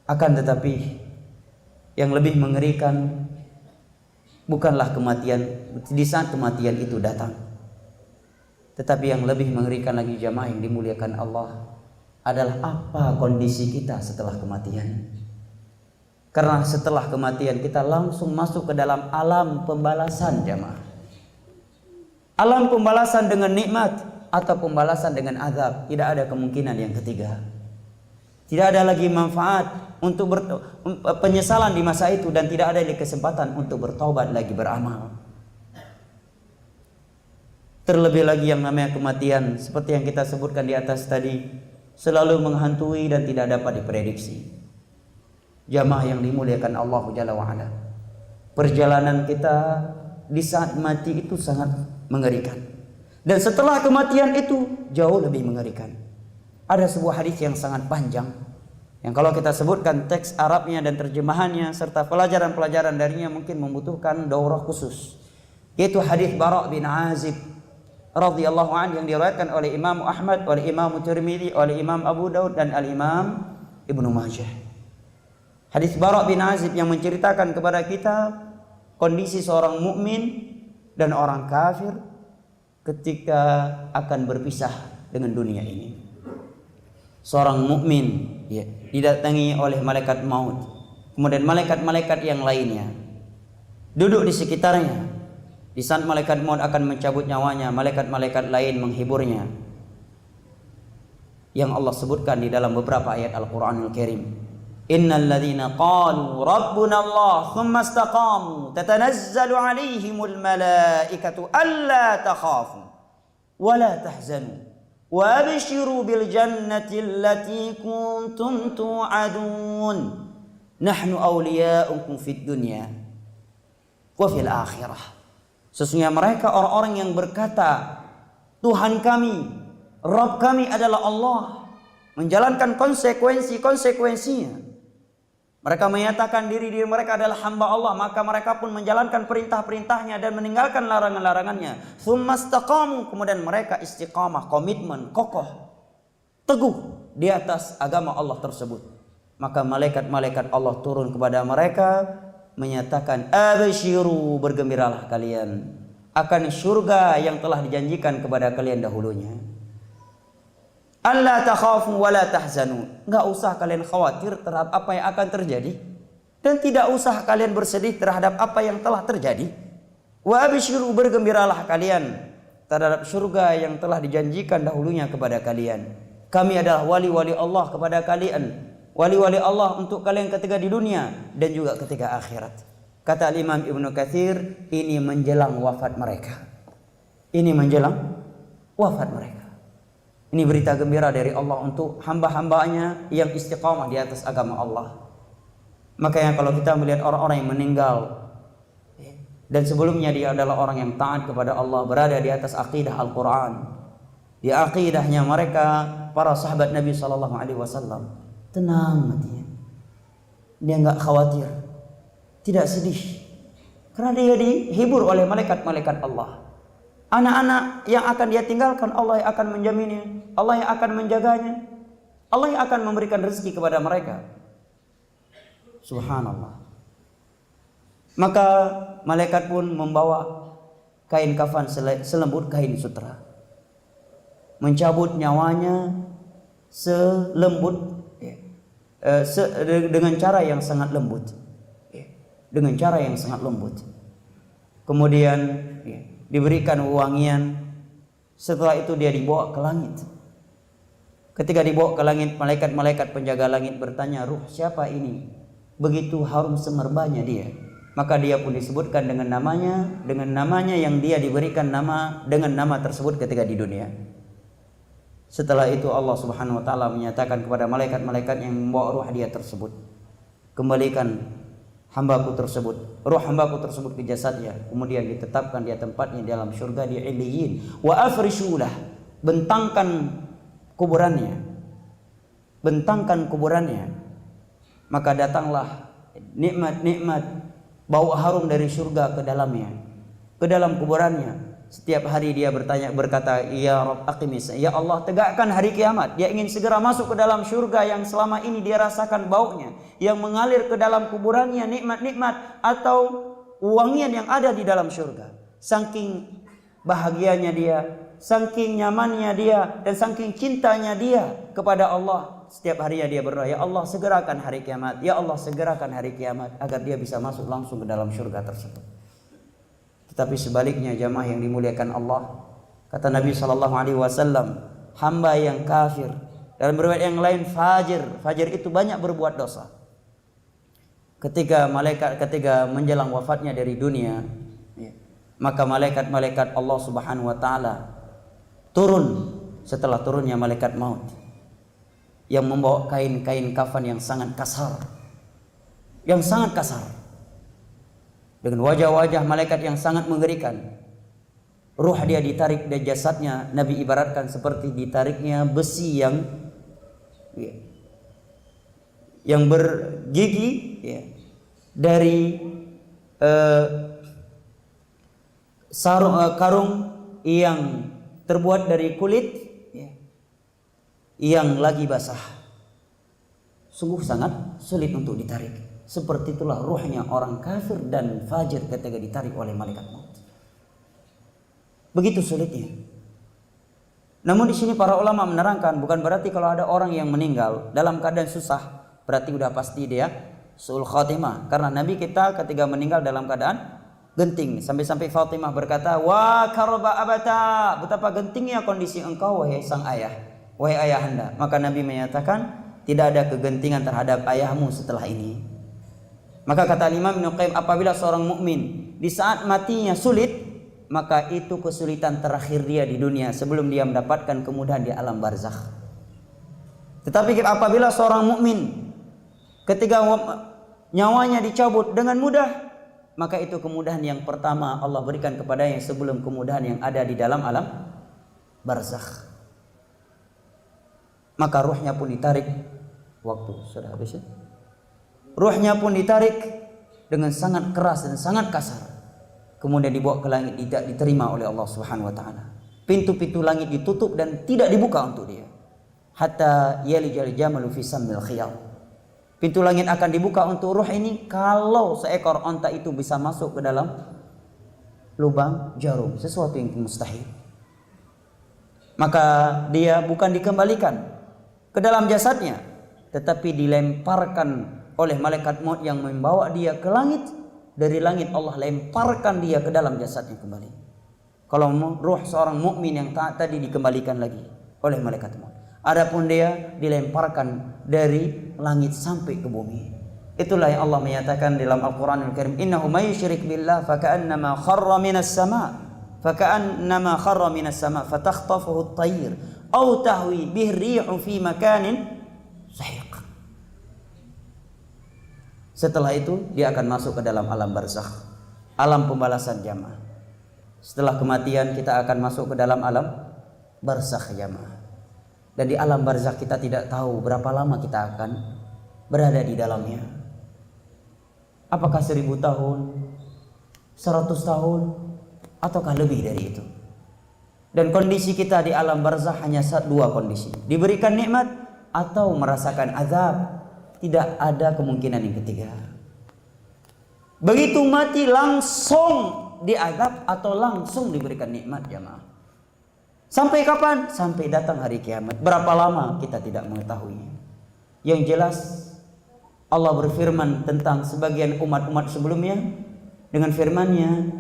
Akan tetapi yang lebih mengerikan bukanlah kematian di saat kematian itu datang, tetapi yang lebih mengerikan lagi jamaah yang dimuliakan Allah adalah apa kondisi kita setelah kematian. Karena setelah kematian kita langsung masuk ke dalam alam pembalasan jamaah. Alam pembalasan dengan nikmat atau pembalasan dengan azab. Tidak ada kemungkinan yang ketiga. Tidak ada lagi manfaat untuk penyesalan di masa itu, dan tidak ada lagi kesempatan untuk bertaubat lagi, beramal. Terlebih lagi yang namanya kematian seperti yang kita sebutkan di atas tadi, selalu menghantui dan tidak dapat diprediksi. Jamaah yang dimuliakan Allah Jalla wa'ala, perjalanan kita di saat mati itu sangat mengerikan, dan setelah kematian itu jauh lebih mengerikan. Ada sebuah hadis yang sangat panjang, yang kalau kita sebutkan teks Arabnya dan terjemahannya serta pelajaran-pelajaran darinya mungkin membutuhkan daurah khusus, yaitu hadis Bara' bin Azib radhiyallahu anhu yang diriwayatkan oleh Imam Ahmad, oleh Imam Tirmidzi, oleh Imam Abu Daud dan Al-Imam Ibnu Majah. Hadis Bara' bin Azib yang menceritakan kepada kita kondisi seorang mukmin dan orang kafir ketika akan berpisah dengan dunia ini. Seorang mukmin didatangi oleh malaikat maut, kemudian malaikat-malaikat yang lainnya duduk di sekitarnya. Di saat malaikat maut akan mencabut nyawanya, malaikat-malaikat lain menghiburnya, yang Allah sebutkan di dalam beberapa ayat Al-Qur'anul Karim. Innal ladzina qalu rabbuna Allah tsumma istaqamu tatanazzalu 'alaihimul malaikatu alla takhafu wa la tahzanu wa abshiru bil jannati allati kuntum tu'adun nahnu awliya'ukum fid dunya wa fil akhirah. Sesungguhnya mereka orang-orang yang berkata, Tuhan kami, Rabb kami adalah Allah, menjalankan konsekuensinya. Mereka menyatakan diri mereka adalah hamba Allah, maka mereka pun menjalankan perintah-perintahnya dan meninggalkan larangan-larangannya. Tsumma istaqamu, kemudian mereka istiqamah, komitmen, kokoh, teguh di atas agama Allah tersebut. Maka malaikat-malaikat Allah turun kepada mereka menyatakan, abshiru, bergembiralah kalian akan surga yang telah dijanjikan kepada kalian dahulunya. Alla takhafu wa la tahzanu, enggak usah kalian khawatir terhadap apa yang akan terjadi, dan tidak usah kalian bersedih terhadap apa yang telah terjadi. Wa abshiru, bergembiralah kalian terhadap surga yang telah dijanjikan dahulunya kepada kalian. Kami adalah wali-wali Allah kepada kalian, wali-wali Allah untuk kalian ketika di dunia dan juga ketika akhirat. Kata Imam Ibnu Katsir, ini menjelang wafat mereka. Ini menjelang wafat mereka. Ini berita gembira dari Allah untuk hamba-hambanya yang istiqamah di atas agama Allah. Makanya kalau kita melihat orang-orang yang meninggal dan sebelumnya dia adalah orang yang taat kepada Allah, berada di atas akidah Al-Quran, di akidahnya mereka para sahabat Nabi SAW, tenang hatinya, dia nggak khawatir, tidak sedih, karena dia dihibur oleh malaikat-malaikat Allah. Anak-anak yang akan dia tinggalkan, Allah yang akan menjaminnya, Allah yang akan menjaganya, Allah yang akan memberikan rezeki kepada mereka. Subhanallah. Maka malaikat pun membawa kain kafan selembut kain sutra, mencabut nyawanya selembut dengan cara yang sangat lembut, dengan cara yang sangat lembut. Kemudian diberikan wewangian. Setelah itu dia dibawa ke langit. Ketika dibawa ke langit, malaikat-malaikat penjaga langit bertanya, ruh siapa ini? Begitu harum semerbanya dia. Maka dia pun disebutkan dengan namanya yang dia diberikan dengan nama tersebut ketika di dunia. Setelah itu Allah Subhanahu wa taala menyatakan kepada malaikat-malaikat yang membawa ruh dia tersebut, kembalikan hambaku tersebut, ruh hambaku tersebut ke jasadnya, kemudian ditetapkan dia tempatnya di dalam surga di Illiyin. Wa afrishulah, bentangkan kuburannya, maka datanglah nikmat-nikmat bau harum dari surga ke dalam kuburannya. Setiap hari dia berkata, ya Rabb aqimis, ya Allah tegakkan hari kiamat. Dia ingin segera masuk ke dalam surga yang selama ini dia rasakan baunya, yang mengalir ke dalam kuburannya, nikmat-nikmat atau wangian yang ada di dalam surga. Saking bahagianya dia, saking nyamannya dia, dan saking cintanya dia kepada Allah. Setiap harinya dia berdoa, ya Allah segerakan hari kiamat, ya Allah segerakan hari kiamat, agar dia bisa masuk langsung ke dalam surga tersebut. Tetapi sebaliknya jamaah yang dimuliakan Allah, kata Nabi SAW, hamba yang kafir, dalam riwayat yang lain fajir itu banyak berbuat dosa. Ketika menjelang wafatnya dari dunia, maka malaikat Allah Subhanahu wa taala turun setelah turunnya malaikat maut yang membawa kain-kain kafan yang sangat kasar. Dengan wajah-wajah malaikat yang sangat mengerikan. Ruh dia ditarik dari jasadnya, Nabi ibaratkan seperti ditariknya besi yang bergigi dari karung yang terbuat dari kulit yang lagi basah. Sungguh sangat sulit untuk ditarik. Seperti itulah ruhnya orang kafir dan fajir ketika ditarik oleh malaikat maut. Begitu sulitnya. Namun di sini para ulama menerangkan, bukan berarti kalau ada orang yang meninggal dalam keadaan susah berarti udah pasti dia su'ul khatimah. Karena Nabi kita ketika meninggal dalam keadaan genting, sampai-sampai Fatimah berkata, "Wa karba abata," betapa gentingnya kondisi engkau wahai sang ayah, wahai ayahanda. Maka Nabi menyatakan, tidak ada kegentingan terhadap ayahmu setelah ini. Maka kata Imam Ibnu Qayyim, apabila seorang mukmin di saat matinya sulit, maka itu kesulitan terakhir dia di dunia sebelum dia mendapatkan kemudahan di alam barzakh. Tetapi apabila seorang mukmin ketika nyawanya dicabut dengan mudah, maka itu kemudahan yang pertama Allah berikan kepadanya sebelum kemudahan yang ada di dalam alam barzakh. Maka ruhnya pun ditarik. Waktu sudah habis ya? Ruhnya pun ditarik dengan sangat keras dan sangat kasar. Kemudian dibawa ke langit, tidak diterima oleh Allah Subhanahu wa taala. Pintu-pintu langit ditutup dan tidak dibuka untuk dia. Hatta yalijal jamalu fi sammil khiyal. Pintu langit akan dibuka untuk ruh ini kalau seekor onta itu bisa masuk ke dalam lubang jarum, sesuatu yang mustahil. Maka dia bukan dikembalikan ke dalam jasadnya, tetapi dilemparkan oleh malaikat maut yang membawa dia ke langit. Dari langit Allah lemparkan dia ke dalam jasadnya kembali. Kalau ruh seorang mukmin yang taat tadi dikembalikan lagi oleh malaikat maut. Adapun dia dilemparkan dari langit sampai ke bumi. Itulah yang Allah menyatakan dalam Al-Qur'anul Karim, innahu may yusyrik billah faka'annama kharra minas sama fatakhtafuhu at-tayr aw tahwi bihi ar-rihu fi makanin sahiq. Setelah itu dia akan masuk ke dalam alam barzakh, alam pembalasan jamaah. Setelah kematian kita akan masuk ke dalam alam barzakh jamaah. Dan di alam barzakh kita tidak tahu berapa lama kita akan berada di dalamnya. Apakah 1000 tahun, 100 tahun, ataukah lebih dari itu? Dan kondisi kita di alam barzakh hanya dua kondisi, diberikan nikmat atau merasakan azab. Tidak ada kemungkinan yang ketiga. Begitu mati langsung diazab atau langsung diberikan nikmat jamaah. Sampai kapan? Sampai datang hari kiamat. Berapa lama kita tidak mengetahui. Yang jelas Allah berfirman tentang sebagian umat-umat sebelumnya dengan firman-Nya,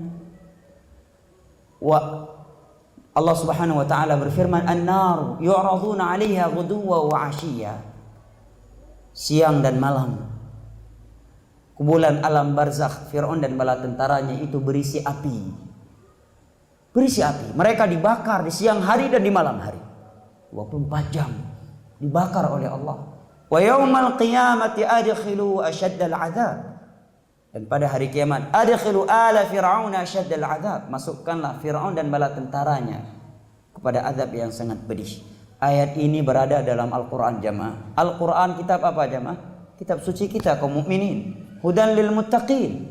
Allah Subhanahu wa taala berfirman, "An-nar yu'raduna 'alaiha ghuduwwan wa 'ashiyya." Siang dan malam. Kumpulan alam barzakh, Fir'aun dan bala tentaranya itu berisi api. Berisi api. Mereka dibakar di siang hari dan di malam hari. 24 jam dibakar oleh Allah. Wa yaumal qiyamati adkhilu asyaddal 'adzab. Dan pada hari kiamat, adkhilu ala fir'auna asyaddal 'adzab. Masukkanlah Fir'aun dan bala tentaranya kepada azab yang sangat pedih. Ayat ini berada dalam Al-Quran jamaah. Al-Quran kitab apa jamaah? Kitab suci kita kaum mukminin. Hudan lil muttaqin.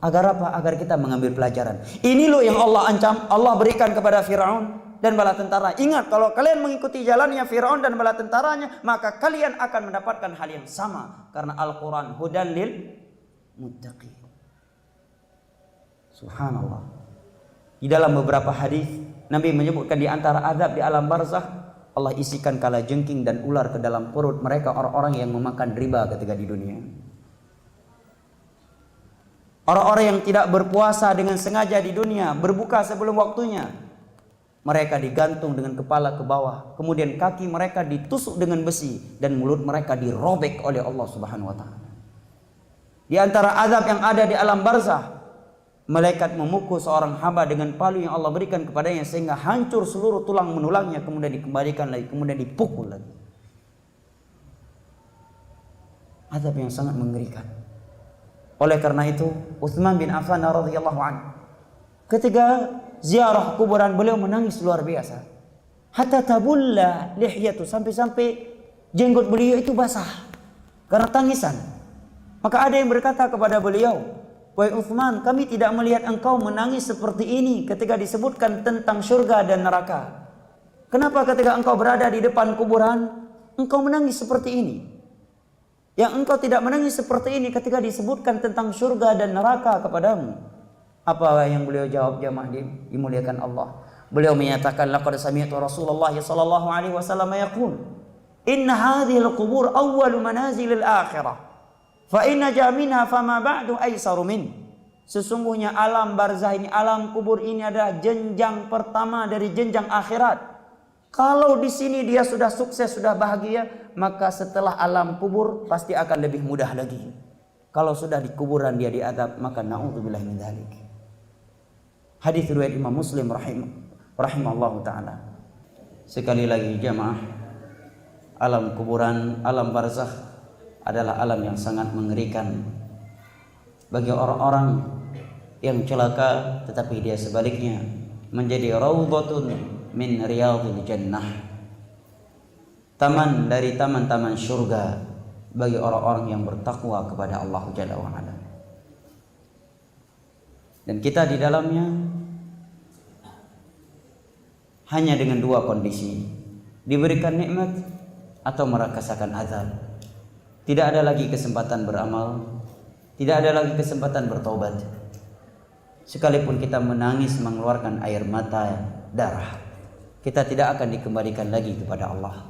Agar apa? Agar kita mengambil pelajaran. Ini loh yang Allah ancam, Allah berikan kepada Firaun dan bala tentara. Ingat, kalau kalian mengikuti jalannya Firaun dan bala tentaranya, maka kalian akan mendapatkan hal yang sama. Karena Al-Quran hudan lil muttaqin. Subhanallah. Di dalam beberapa hadis Nabi menyebutkan di antara azab di alam barzakh, Allah isikan kalajengking dan ular ke dalam perut mereka orang-orang yang memakan riba ketika di dunia. Orang-orang yang tidak berpuasa dengan sengaja di dunia, berbuka sebelum waktunya, mereka digantung dengan kepala ke bawah, kemudian kaki mereka ditusuk dengan besi dan mulut mereka dirobek oleh Allah Subhanahu wa taala. Di antara azab yang ada di alam barzakh, malaikat memukul seorang hamba dengan palu yang Allah berikan kepadanya sehingga hancur seluruh tulang menulangnya, kemudian dikembalikan lagi, kemudian dipukul lagi. Azab yang sangat mengerikan. Oleh karena itu, Utsman bin Affan radhiyallahu anhu ketika ziarah kuburan beliau menangis luar biasa. Hatta tabulla lihyatu, sampai-sampai jenggot beliau itu basah karena tangisan. Maka ada yang berkata kepada beliau, "Wahai Utsman, kami tidak melihat engkau menangis seperti ini ketika disebutkan tentang surga dan neraka. Kenapa ketika engkau berada di depan kuburan engkau menangis seperti ini? Yang engkau tidak menangis seperti ini ketika disebutkan tentang surga dan neraka kepadamu?" Apa yang beliau jawab jamaah dimuliakan Allah? Beliau menyatakan, "Laqad sami'tu Rasulullah sallallahu alaihi wasallam yaqul, inna hadhil qubur awwalu manazilil akhirah, fa inna jaminha fama ba'du aisaru min." Sesungguhnya alam barzah ini, alam kubur ini adalah jenjang pertama dari jenjang akhirat. Kalau di sini dia sudah sukses, sudah bahagia, maka setelah alam kubur pasti akan lebih mudah lagi. Kalau sudah di kuburan dia diadab, maka na'udzubillah min dzalik. Hadis riwayat Imam Muslim rahimallahu taala. Sekali lagi jamaah, alam kuburan, alam barzakh adalah alam yang sangat mengerikan bagi orang-orang yang celaka, tetapi dia sebaliknya menjadi raudhatun min riyadhil jannah, taman dari taman-taman surga bagi orang-orang yang bertakwa kepada Allah Jalla wa Ala. Dan kita di dalamnya hanya dengan dua kondisi, diberikan nikmat atau merasakan azab. Tidak ada lagi kesempatan beramal, tidak ada lagi kesempatan bertobat. Sekalipun kita menangis mengeluarkan air mata darah, kita tidak akan dikembalikan lagi kepada Allah.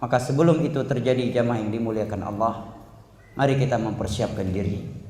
Maka sebelum itu terjadi jamaah yang dimuliakan Allah, mari kita mempersiapkan diri.